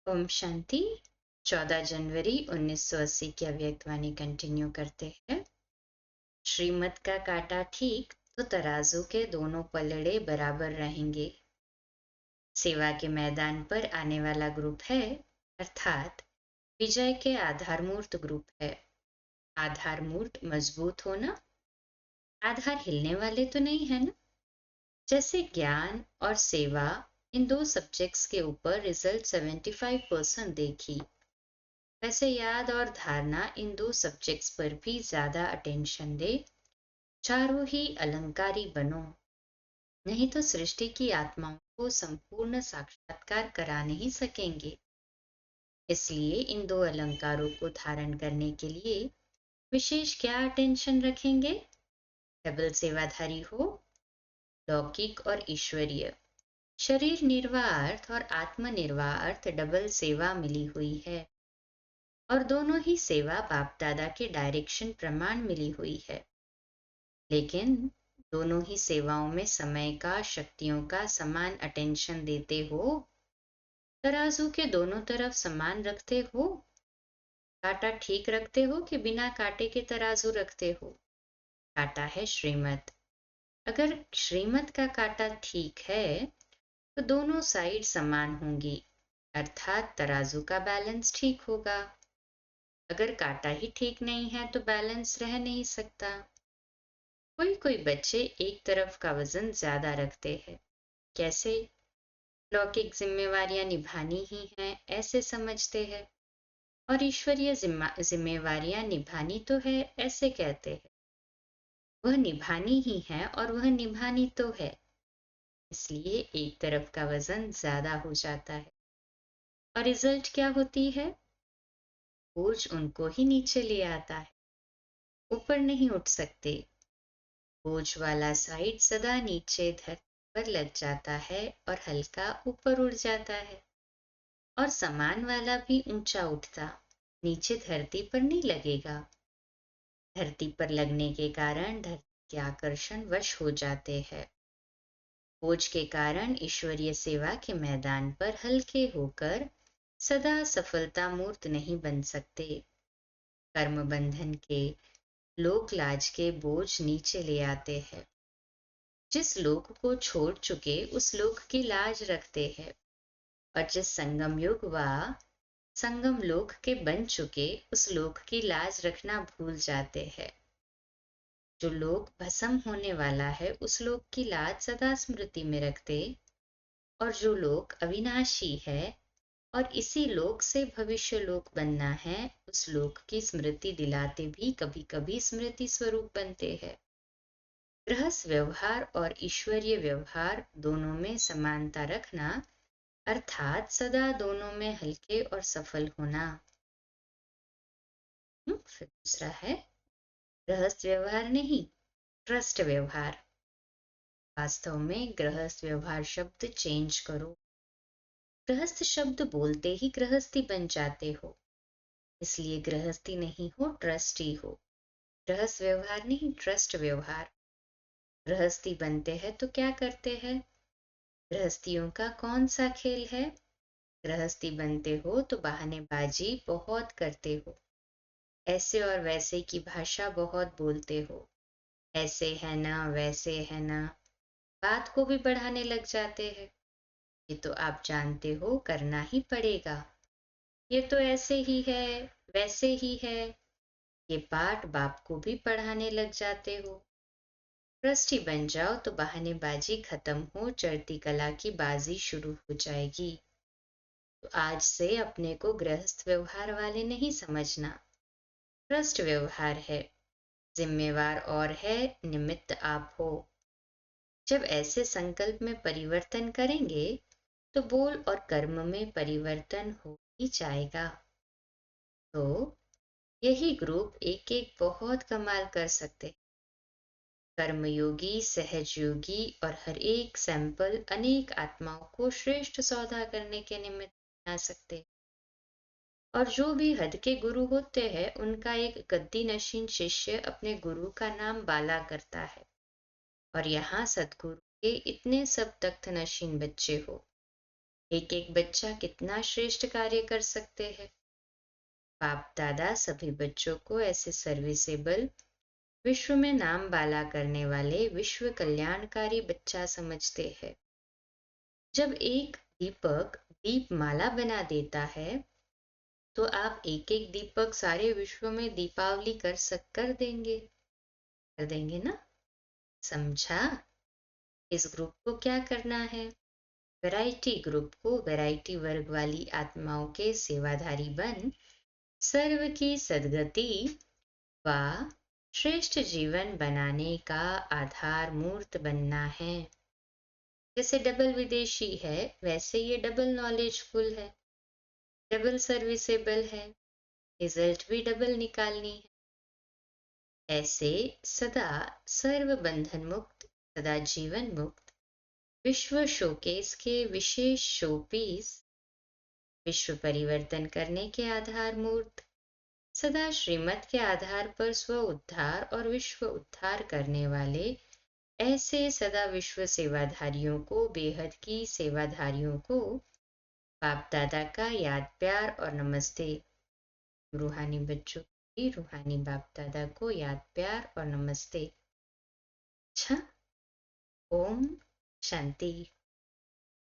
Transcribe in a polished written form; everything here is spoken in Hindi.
ओम शांति। 14 जनवरी 1980 की अव्यक्तवाणी कंटिन्यू करते हैं। श्रीमत का काटा ठीक तो तराजू के दोनों पलड़े बराबर रहेंगे। सेवा के मैदान पर आने वाला ग्रुप है, अर्थात विजय के आधारमूर्त ग्रुप है। आधारमूर्त मजबूत होना, आधार हिलने वाले तो नहीं है ना। जैसे ज्ञान और सेवा, इन दो सब्जेक्ट्स के ऊपर रिजल्ट 75% देखी, वैसे याद और धारणा इन दो सब्जेक्ट्स पर भी ज्यादा अटेंशन दे। चारों ही अलंकारी बनो, नहीं तो सृष्टि की आत्माओं को संपूर्ण साक्षात्कार करा नहीं सकेंगे। इसलिए इन दो अलंकारों को धारण करने के लिए विशेष क्या अटेंशन रखेंगे? डबल सेवाधारी हो, लौकिक और ईश्वरीय। शरीर निर्वाह अर्थ और आत्म निर्वाह अर्थ डबल सेवा मिली हुई है, और दोनों ही सेवा बाप दादा के डायरेक्शन प्रमाण मिली हुई है। लेकिन दोनों ही सेवाओं में समय का, शक्तियों का समान अटेंशन देते हो? तराजू के दोनों तरफ समान रखते हो? काटा ठीक रखते हो कि बिना काटे के तराजू रखते हो? काटा है श्रीमत। अगर श्रीमत का काटा ठीक है तो दोनों साइड समान होंगी, अर्थात तराजू का बैलेंस ठीक होगा। अगर काटा ही ठीक नहीं है तो बैलेंस रह नहीं सकता। कोई कोई बच्चे एक तरफ का वजन ज्यादा रखते हैं। कैसे? लौकिक जिम्मेवारियां निभानी ही हैं ऐसे समझते हैं, और ईश्वरीय जिम्मेवारियां निभानी तो है ऐसे कहते हैं। वह निभानी ही है और वह निभानी तो है, इसलिए एक तरफ का वजन ज्यादा हो जाता है। और रिजल्ट क्या होती है? बोझ उनको ही नीचे ले आता है, ऊपर नहीं उठ सकते। बोझ वाला साइड सदा नीचे धरती पर लग जाता है और हल्का ऊपर उड़ जाता है, और समान वाला भी ऊंचा उठता, नीचे धरती पर नहीं लगेगा। धरती पर लगने के कारण धरती के आकर्षण वश हो जाते हैं। बोझ के कारण ईश्वरीय सेवा के मैदान पर हल्के होकर सदा सफलता मूर्त नहीं बन सकते। कर्म बंधन के, लोक लाज के बोझ नीचे ले आते हैं। जिस लोक को छोड़ चुके उस लोक की लाज रखते हैं, और जिस संगम युग व संगम लोक के बन चुके उस लोक की लाज रखना भूल जाते हैं। जो लोक भस्म होने वाला है उस लोक की लाज सदा स्मृति में रखते, और जो लोक अविनाशी है और इसी लोक से भविष्य लोक बनना है, उस लोक की स्मृति दिलाते भी कभी कभी स्मृति स्वरूप बनते हैं। गृहस्थ व्यवहार और ईश्वरीय व्यवहार दोनों में समानता रखना, अर्थात सदा दोनों में हल्के और सफल होना। फिर दूसरा है गृहस्थ व्यवहार नहीं, ट्रस्ट व्यवहार। वास्तव में गृहस्थ व्यवहार शब्द चेंज करो। गृहस्थ शब्द बोलते ही गृहस्थी बन जाते हो, इसलिए गृहस्थी नहीं हो, ट्रस्टी हो। गृहस्थ व्यवहार नहीं, ट्रस्ट व्यवहार। गृहस्थी बनते हैं तो क्या करते हैं? गृहस्थियों का कौन सा खेल है? गृहस्थी बनते हो तो बहानेबाजी बहुत करते हो, ऐसे और वैसे की भाषा बहुत बोलते हो। ऐसे है ना, वैसे है ना, बात को भी बढ़ाने लग जाते हैं। ये तो आप जानते हो, करना ही पड़ेगा। ये तो ऐसे ही है, वैसे ही है। ये पाठ बाप को भी पढ़ाने लग जाते हो। ट्रस्टी बन जाओ तो बहानेबाजी खत्म हो, चढ़ती कला की बाजी शुरू हो जाएगी। तो आज से अपने को गृहस्थ व्यवहार वाले नहीं समझना, ट्रस्ट व्यवहार है। जिम्मेवार और है, निमित्त आप हो। जब ऐसे संकल्प में परिवर्तन करेंगे तो बोल और कर्म में परिवर्तन हो ही जाएगा। तो यही ग्रुप एक एक बहुत कमाल कर सकते। कर्मयोगी, सहज योगी और हर एक सैंपल अनेक आत्माओं को श्रेष्ठ सौदा करने के निमित्त बना सकते। और जो भी हद के गुरु होते हैं उनका एक गद्दी नशीन शिष्य अपने गुरु का नाम बाला करता है, और यहाँ सदगुरु के इतने सब तख्त नशीन बच्चे हो। एक एक बच्चा कितना श्रेष्ठ कार्य कर सकते हैं। बाप दादा सभी बच्चों को ऐसे सर्विसेबल, विश्व में नाम बाला करने वाले विश्व कल्याणकारी बच्चा समझते हैं। जब एक दीपक दीपमाला बना देता है तो आप एक एक दीपक सारे विश्व में दीपावली कर देंगे ना? समझा? इस ग्रुप को क्या करना है? वैरायटी ग्रुप को वैरायटी वर्ग वाली आत्माओं के सेवाधारी बन सर्व की सद्गति व श्रेष्ठ जीवन बनाने का आधार मूर्त बनना है। जैसे डबल विदेशी है वैसे ये डबल नॉलेजफुल है, डबल सर्विसेबल है, रिजल्ट भी डबल निकालनी है। ऐसे सदा सर्व बंधन मुक्त, सदा जीवन मुक्त, विश्व शोकेस के विशेष शोपीस, विश्व परिवर्तन करने के आधार मूर्त, सदा श्रीमत के आधार पर स्व उद्धार और विश्व उद्धार करने वाले ऐसे सदा विश्व सेवाधारियों को, बेहद की सेवाधारियों को बाप दादा का याद प्यार और नमस्ते। रूहानी बच्चों की रूहानी बाप दादा को याद प्यार और नमस्ते। अच्छा, ओम शांति।